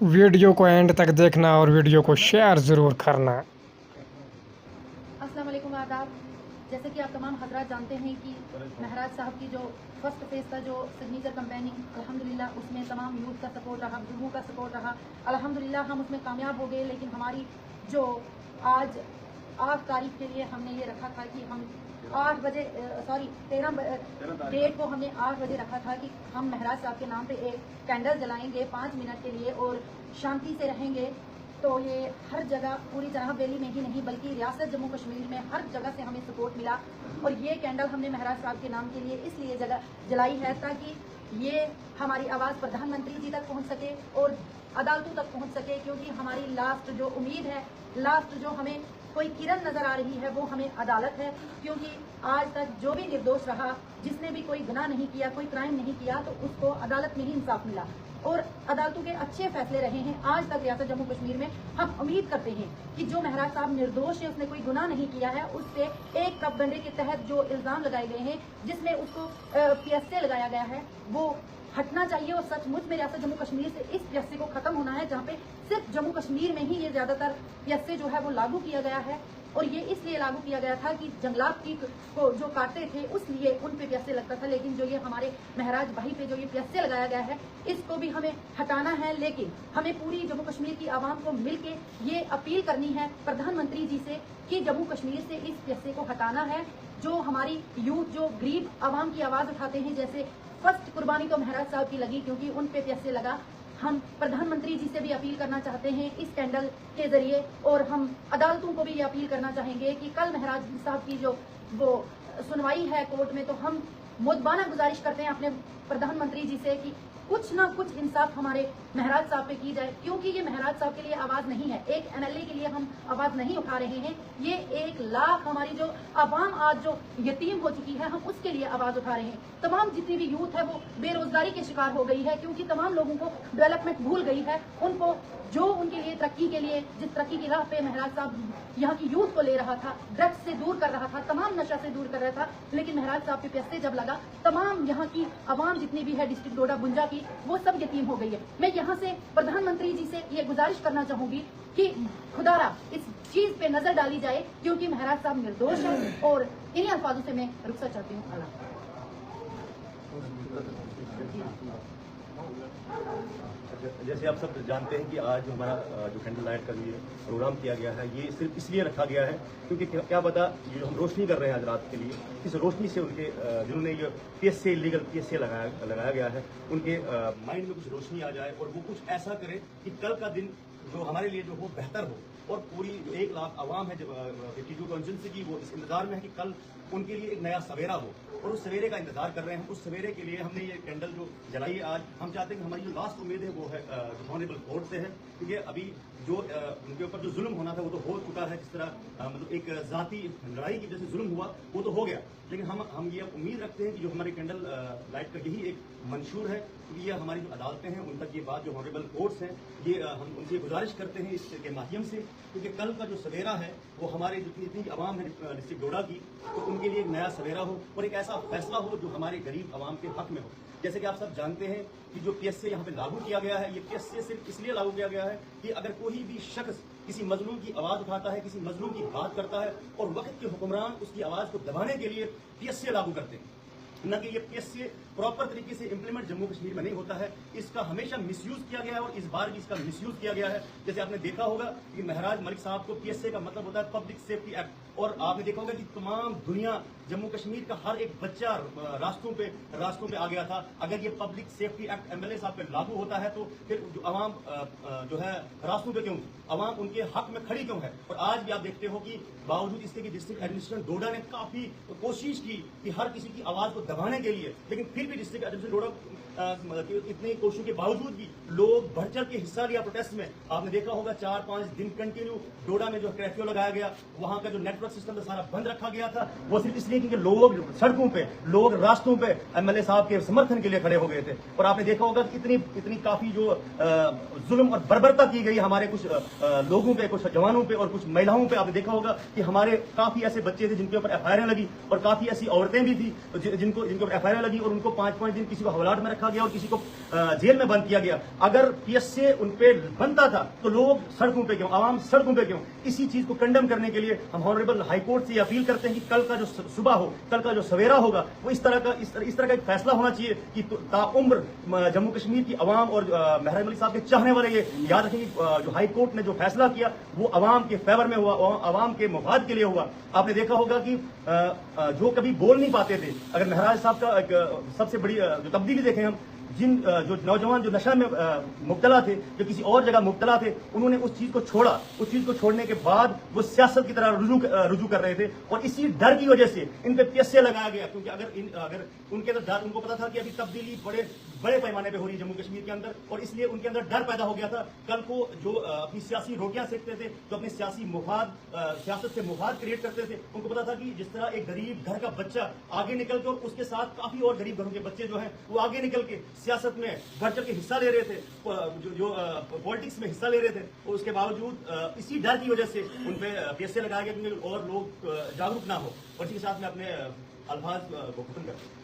Video को and तक देखना और वीडियो को शेयर ज़रूर करना। अस्सलाम वालेकुम, आदाब। जैसे कि आप तमाम हजरात जानते हैं कि महराज साहब की जो फर्स्ट फेज़ का जो सिग्नेचर कैंपेनिंग अल्हम्दुलिल्लाह उसमें तमाम यूथ का सपोर्ट रहा, बुजुर्गों का सपोर्ट रहा। अल्हम्दुलिल्लाह हम उसमें कामयाब हो गए। लेकिन हमारी जो आज 8 तारीख के लिए हमने ये रखा था कि हम 8 बजे 13 डेट को हमने 8 बजे रखा था कि हम महराज साहब के नाम पे एक कैंडल जलाएंगे 5 मिनट के लिए और शांति से रहेंगे। तो ये हर जगह पूरी जनाब वैली में ही नहीं बल्कि रियासत जम्मू कश्मीर में हर जगह से हमें सपोर्ट मिला। और ये कैंडल हमने महराज साहब के नाम के लिए इसलिए जगह जलाई है ताकि ये हमारी आवाज़ प्रधानमंत्री जी तक पहुंच सके और अदालतों तक पहुंच सके। क्योंकि हमारी लास्ट जो उम्मीद है, लास्ट जो हमें कोई किरण नजर आ रही है वो हमें अदालत है। क्योंकि आज तक जो भी निर्दोष रहा, जिसने भी कोई गुनाह नहीं किया, कोई क्राइम नहीं किया, तो उसको अदालत में ही इंसाफ मिला और अदालतों के अच्छे फैसले रहे हैं आज तक रियासत जम्मू कश्मीर में। हम उम्मीद करते हैं कि जो महराज साहब निर्दोष है, उसने कोई गुनाह नहीं किया है, उससे एक प्रोपेगेंडे के तहत जो इल्जाम लगाए गए हैं जिसमें उसको PSA लगाया गया है वो हटना चाहिए। और सचमुच में रियासत जम्मू कश्मीर से इस PSA को खत्म होना है, जहाँ पे सिर्फ जम्मू कश्मीर में ही ये ज्यादातर PSA जो है वो लागू किया गया है। और ये इसलिए लागू किया गया था कि जंगलात की को जो काटते थे उसलिए उन पे PSA लगता था। लेकिन जो ये हमारे महराज भाई पे जो ये PSA लगाया गया है इसको भी हमें हटाना है। लेकिन हमें पूरी जम्मू कश्मीर की आवाम को मिलके ये अपील करनी है प्रधानमंत्री जी से कि जम्मू कश्मीर से इस PSA को हटाना है। जो हमारी यूथ जो गरीब आवाम की आवाज उठाते हैं, जैसे फर्स्ट कुर्बानी तो महराज साहब की लगी क्योंकि उन पे PSA लगा। हम प्रधानमंत्री जी से भी अपील करना चाहते हैं इस कैंडल के जरिए और हम अदालतों को भी ये अपील करना चाहेंगे कि कल महराज साहब की जो वो सुनवाई है कोर्ट में, तो हम मुद्बाना गुजारिश करते हैं अपने प्रधानमंत्री जी से कि कुछ ना कुछ इंसाफ हमारे महराज साहब पे की जाए। क्योंकि ये महराज साहब के लिए आवाज नहीं है, एक MLA के लिए हम आवाज नहीं उठा रहे हैं, ये 1 लाख हमारी जो आवाम आज जो यतीम हो चुकी है हम उसके लिए आवाज उठा रहे हैं। तमाम जितनी भी यूथ है वो बेरोजगारी के शिकार हो गई है क्योंकि तमाम लोगों को डेवलपमेंट भूल गई है। उनको जो उनके लिए तरक्की के लिए जिस तरक्की की राह पे महराज साहब यहाँ की यूथ को ले रहा था, ड्रग्स से दूर कर रहा था, तमाम नशा से दूर कर रहा था, लेकिन महराज साहब पे PSA जब लगा तमाम यहाँ की आवाम जितनी भी है डिस्ट्रिक्ट डोडा बुंजा की वो सब यतीम हो गई है। मैं यहाँ से प्रधानमंत्री जी से ये गुजारिश करना चाहूंगी कि खुदारा इस चीज पे नजर डाली जाए क्योंकि महराज साहब निर्दोष है। और इन्हीं अल्फाजों से मैं रुखसत चाहती हूँ। जैसे आप सब जानते हैं कि आज हमारा जो कैंडल लाइट का जो प्रोग्राम किया गया है ये सिर्फ इसलिए रखा गया है क्योंकि क्या पता ये जो हम रोशनी कर रहे हैं आज रात के लिए, इस रोशनी से उनके जिन्होंने ये PSA इलीगल PSA लगाया गया है उनके माइंड में कुछ रोशनी आ जाए और वो कुछ ऐसा करे कि कल का दिन जो हमारे लिए जो वो बेहतर हो। और पूरी जो 1 लाख आवाम है 52 कॉन्स्टिट्यूंसी की वो इस इंतजार में है कि कल उनके लिए एक नया सवेरा हो और उस सवेरे का इंतजार कर रहे हैं। उस सवेरे के लिए हमने ये कैंडल जो जलाई है आज, हम चाहते हैं कि हमारी जो लास्ट उम्मीद है वो है ऑनरेबल कोर्ट से है क्योंकि अभी जो उनके ऊपर जो जुल्म होना था वो तो हो चुका है। जिस तरह मतलब एक जाती लड़ाई की जैसे जुल्म हुआ वो तो हो गया, लेकिन हम ये उम्मीद रखते हैं कि जो हमारी कैंडल लाइट का यही एक मंशूर है क्योंकि ये हमारी जो अदालतें हैं उन तक ये बात जो ऑनरेबल कोर्ट्स हैं ये हम उनसे गुजारिश करते हैं इसके माध्यम से क्योंकि कल का जो सवेरा है वो हमारे जितनी आवाम है डिस्ट्रिक्ट डोडा की तो उनके लिए एक नया सवेरा हो और एक ऐसा फैसला हो जो हमारे गरीब आवाम के हक में हो। जैसे कि आप सब जानते हैं कि जो PSA यहाँ पे लागू किया गया है, ये PSA सिर्फ इसलिए लागू किया गया है कि अगर कोई भी शख्स किसी मजलूम की आवाज उठाता है, किसी मजलूम की बात करता है और वक्त के हुक्मरान उसकी आवाज को दबाने के लिए PSA लागू करते हैं, न कि ये PSA प्रॉपर तरीके से इंप्लीमेंट जम्मू कश्मीर में नहीं होता है। इसका हमेशा मिसयूज किया गया है और इस बार भी इसका मिसयूज किया गया है। जैसे आपने देखा होगा कि महराज मलिक साहब को PSA का मतलब होता है पब्लिक सेफ्टी एक्ट, और आपने देखा होगा कि तमाम दुनिया जम्मू कश्मीर का हर एक बच्चा रास्तों पे आ गया था। अगर ये पब्लिक सेफ्टी एक्ट MLA साहब पे लागू होता है तो फिर जो आवाम जो है रास्तों पे क्यों, आवाम उनके हक में खड़ी क्यों है। और आज भी आप देखते हो कि बावजूद इसके कि डिस्ट्रिक्ट एडमिनिस्ट्रेशन डोडा ने काफी कोशिश की कि हर किसी की आवाज को दबाने के लिए, लेकिन फिर भी डिस्ट्रिक्ट एडमिनिस्ट्रेशन डोडा इतनी कोशिशों के बावजूद भी लोग बढ़ चढ़ के हिस्सा लिया प्रोटेस्ट में। आपने देखा होगा 4-5 दिन कंटिन्यू डोडा में जो कर्फ्यू लगाया गया, वहां का जो नेटवर्क सिस्टम सारा बंद रखा गया था, वो सिर्फ इसलिए क्योंकि लोग सड़कों पे, लोग रास्तों पे MLA साहब के समर्थन के लिए खड़े हो गए थे। और आपने देखा होगा कि इतनी काफी जो जुल्म और बर्बरता की गई हमारे कुछ लोगों पे, कुछ जवानों पे और कुछ महिलाओं पे। आपने देखा होगा कि हमारे काफी ऐसे बच्चे थे जिनके ऊपर FIR लगी और काफी ऐसी औरतें भी थी जिनको FIR लगी और उनको 5-5 दिन किसी को हवालात में रखा रखा गया और किसी को जेल में बंद किया गया। अगर पीएसए उन पे बनता था तो लोग सड़कों पे क्यों, आवाम सड़कों पे क्यों? इसी चीज को कंडेम करने के लिए हम ऑनरेबल हाईकोर्ट से अपील करते हैं कि कल का जो सुबह हो, कल का जो सवेरा होगा, वो इस तरह का एक फैसला होना चाहिए कि ताउम्र जम्मू कश्मीर की आवाम और महराज मलिक साहब के चाहने वाले ये याद रखें कि जो हाई कोर्ट ने जो फैसला किया वो आवाम के फेवर में हुआ, आवाम के मफाद के लिए हुआ। आपने देखा होगा कि जो कभी बोल नहीं पाते थे, अगर महराज साहब का एक सबसे बड़ी जो तब्दीली देखें हम, जिन जो नौजवान जो नशा में मुब्तला थे, जो किसी और जगह मुब्तला थे, उन्होंने उस चीज को छोड़ा। उस चीज को छोड़ने के बाद वो सियासत की तरह रुजू कर रहे थे और इसी डर की वजह से इन पे पीएसए लगाया गया, क्योंकि अगर उनके अंदर डर, उनको पता था कि अभी तब्दीली बड़े पैमाने पे हो रही है जम्मू कश्मीर के अंदर, और इसलिए उनके अंदर डर पैदा हो गया था। कल को जो अपनी सियासी रोटियां सेकते थे, जो अपने सियासी मुफाद, सियासत से मुफाद क्रिएट करते थे, उनको पता था कि जिस तरह एक गरीब घर का बच्चा आगे निकल के और उसके साथ काफी और गरीब घरों के बच्चे जो हैं वो आगे निकल के सियासत में बढ़ चढ़ के हिस्सा ले रहे थे, जो पॉलिटिक्स में हिस्सा ले रहे थे, और उसके बावजूद इसी डर की वजह से उन पे पीएसए लगाया गया क्योंकि और लोग जागरूक ना हो। और इसी के साथ में अपने अल्फाज को खत्म करते हैं।